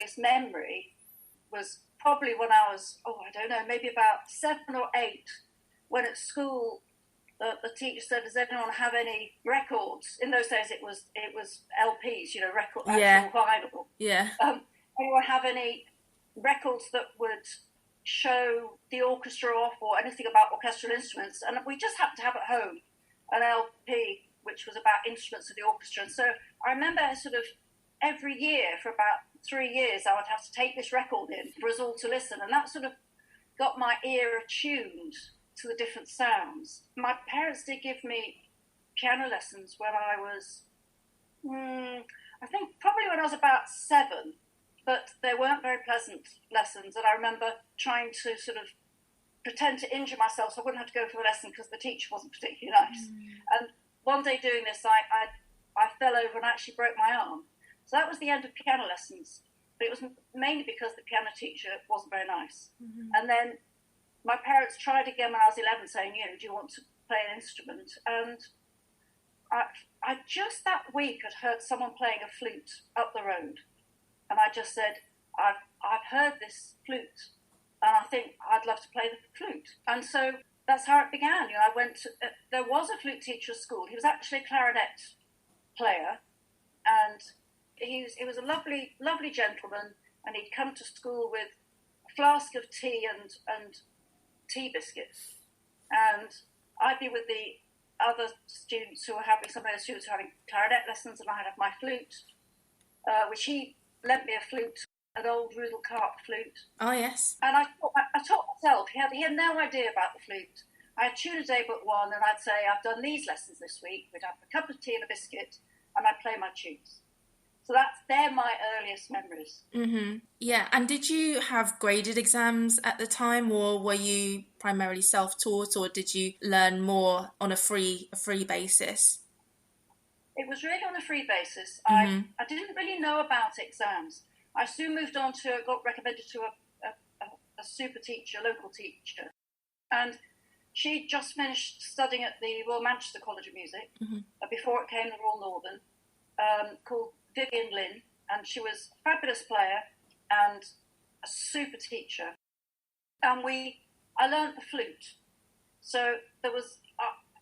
earliest memory was probably when I was, I don't know, maybe about 7 or 8, when at school the teacher said, "Does anyone have any records?" In those days, it was LPs, record, Yeah. actual vinyl. Yeah. Anyone have any records that would show the orchestra off or anything about orchestral instruments? And we just happened to have at home an LP which was about instruments of the orchestra. And so I remember sort of every year for about 3 years I would have to take this record in for us all to listen, and that sort of got my ear attuned to the different sounds. My parents did give me piano lessons when I was, I think probably when I was about 7, but they weren't very pleasant lessons, and I remember trying to sort of pretend to injure myself so I wouldn't have to go for the lesson because the teacher wasn't particularly nice. And one day doing this, I fell over and actually broke my arm. So that was the end of piano lessons, but it was mainly because the piano teacher wasn't very nice. And then my parents tried again when I was 11, saying, "Do you want to play an instrument?" And I just that week had heard someone playing a flute up the road, and I just said, "I've heard this flute, and I think I'd love to play the flute." And so that's how it began. I went to, there was a flute teacher at school. He was actually a clarinet player, and he was a lovely, lovely gentleman, and he'd come to school with a flask of tea and tea biscuits, and I'd be with the other students who were having, some of the students who were having clarinet lessons, and I'd have my flute, which he lent me a flute, an old Rudel Karp flute. Oh, yes. And I taught myself. He had no idea about the flute. I had tune a day but one, and I'd say, "I've done these lessons this week." We'd have a cup of tea and a biscuit, and I'd play my tunes. So they're my earliest memories. Yeah, and did you have graded exams at the time, or were you primarily self-taught, or did you learn more on a free basis? It was really on a free basis. I didn't really know about exams. I soon moved on to, got recommended to a super teacher, local teacher, and she just finished studying at the Royal Manchester College of Music before it came the Royal Northern, called Vivian Lynn, and she was a fabulous player and a super teacher. And I learned the flute. So there was,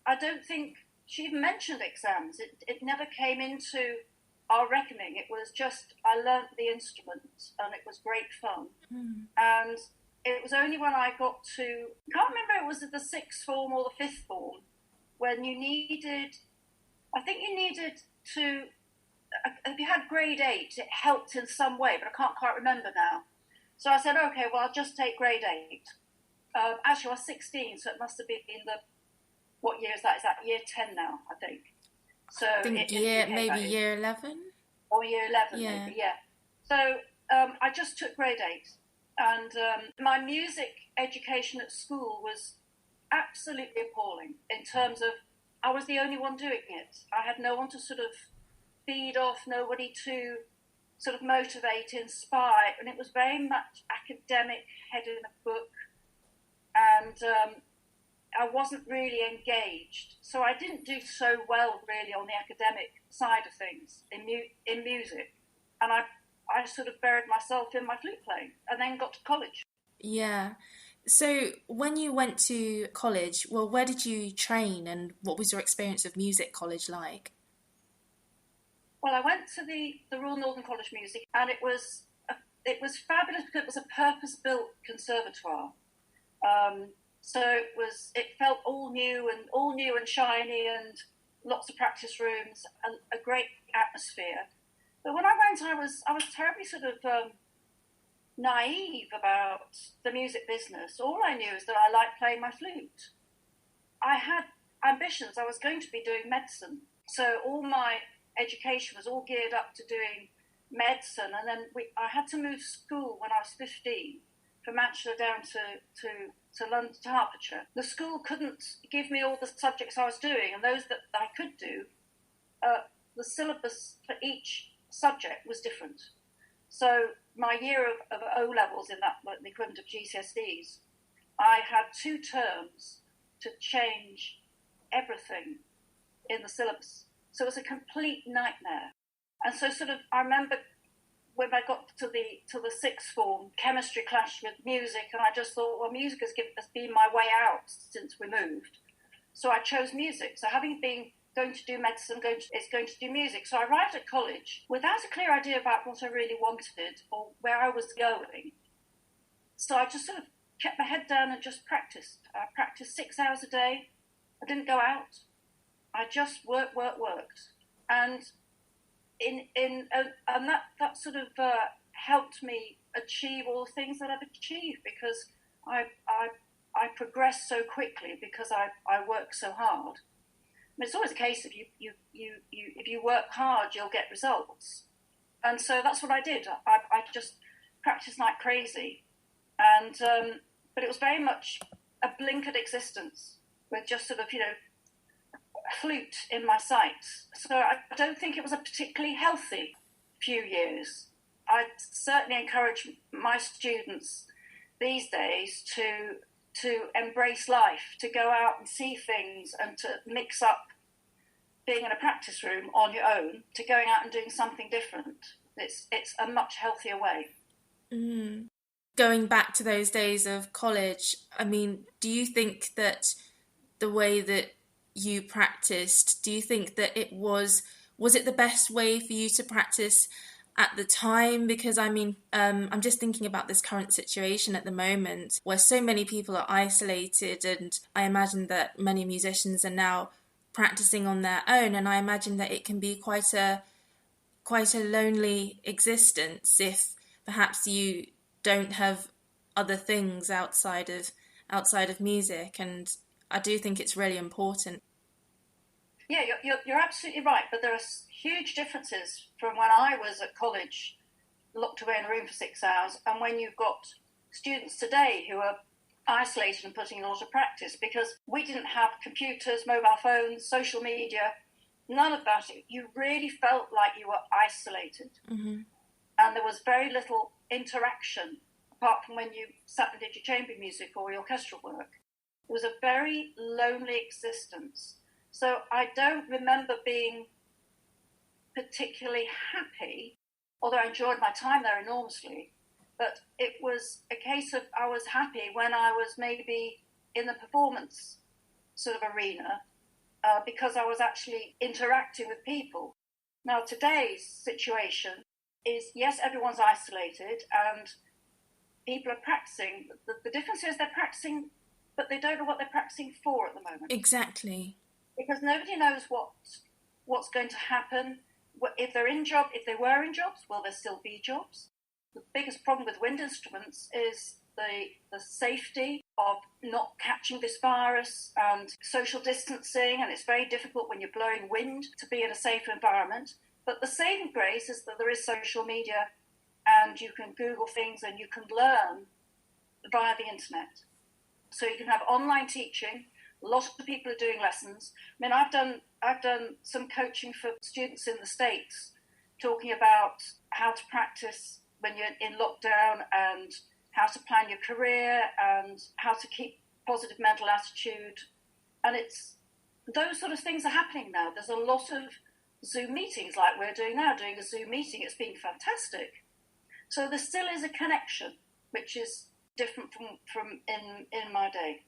I don't think she even mentioned exams. It never came into our reckoning. It was just, I learnt the instrument, and it was great fun. And it was only when I got to, I can't remember if it was the 6th form or the 5th form, when you needed to, if you had grade 8, it helped in some way, but I can't quite remember now. So I said, okay, well, I'll just take grade 8. Actually, I was 16, so it must have been what year is that? Is that year 10 now, I think? So I think maybe year 11? Or year 11, yeah. Maybe, yeah. So I just took grade 8. And my music education at school was absolutely appalling in terms of I was the only one doing it. I had no one to sort of feed off, nobody to sort of motivate, inspire, and it was very much academic, head in a book, and I wasn't really engaged. So I didn't do so well really on the academic side of things in music, and I sort of buried myself in my flute playing and then got to college. Yeah. So when you went to college, well, where did you train, and what was your experience of music college like? Well, I went to the Royal Northern College of Music, and it was fabulous because it was a purpose-built conservatoire. So it felt all new and shiny, and lots of practice rooms, and a great atmosphere. But when I went, I was terribly sort of naive about the music business. All I knew is that I liked playing my flute. I had ambitions. I was going to be doing medicine, so all my education was all geared up to doing medicine, and then I had to move school when I was 15 from Manchester down to London, to Hertfordshire. The school couldn't give me all the subjects I was doing, and those that I could do, the syllabus for each subject was different. So my year of O-levels, in that, the equivalent of GCSEs, I had 2 terms to change everything in the syllabus. So it was a complete nightmare. And so sort of, I remember when I got to the sixth form, chemistry clashed with music, and I just thought, well, music has been my way out since we moved. So I chose music. So having been going to do medicine, it's going to do music. So I arrived at college without a clear idea about what I really wanted or where I was going. So I just sort of kept my head down and just practiced. I practiced 6 hours a day. I didn't go out. I just worked. And and that sort of helped me achieve all the things that I've achieved, because I progressed so quickly because I work so hard. I mean, it's always a case of if you work hard, you'll get results. And so that's what I did. I just practiced like crazy. And but it was very much a blinkered existence with just sort of, flute in my sights. So I don't think it was a particularly healthy few years. I'd certainly encourage my students these days to embrace life, to go out and see things, and to mix up being in a practice room on your own to going out and doing something different. It's a much healthier way. Mm. Going back to those days of college, I mean, do you think that the way that you practiced, do you think that it was it the best way for you to practice at the time? Because I mean, I'm just thinking about this current situation at the moment where so many people are isolated, and I imagine that many musicians are now practicing on their own, and I imagine that it can be quite a lonely existence if perhaps you don't have other things outside of music. And I do think it's really important. Yeah, you're absolutely right. But there are huge differences from when I was at college, locked away in a room for 6 hours, and when you've got students today who are isolated and putting in a lot of practice, because we didn't have computers, mobile phones, social media, none of that. You really felt like you were isolated. Mm-hmm. And there was very little interaction apart from when you sat and did your chamber music or your orchestral work. It was a very lonely existence. So I don't remember being particularly happy, although I enjoyed my time there enormously. But it was a case of I was happy when I was maybe in the performance sort of arena, because I was actually interacting with people. Now, today's situation is, yes, everyone's isolated and people are practicing. The difference is they're practicing, but they don't know what they're practicing for at the moment. Exactly. Because nobody knows what's going to happen. If they were in jobs, will there still be jobs? The biggest problem with wind instruments is the safety of not catching this virus and social distancing, and it's very difficult when you're blowing wind to be in a safe environment. But the saving grace is that there is social media, and you can Google things and you can learn via the internet. So you can have online teaching. A lot of people are doing lessons. I mean, I've done some coaching for students in the States, talking about how to practice when you're in lockdown, and how to plan your career, and how to keep positive mental attitude. And it's those sort of things are happening now. There's a lot of Zoom meetings like we're doing now, doing a Zoom meeting. It's been fantastic. So there still is a connection, which is different from in my day.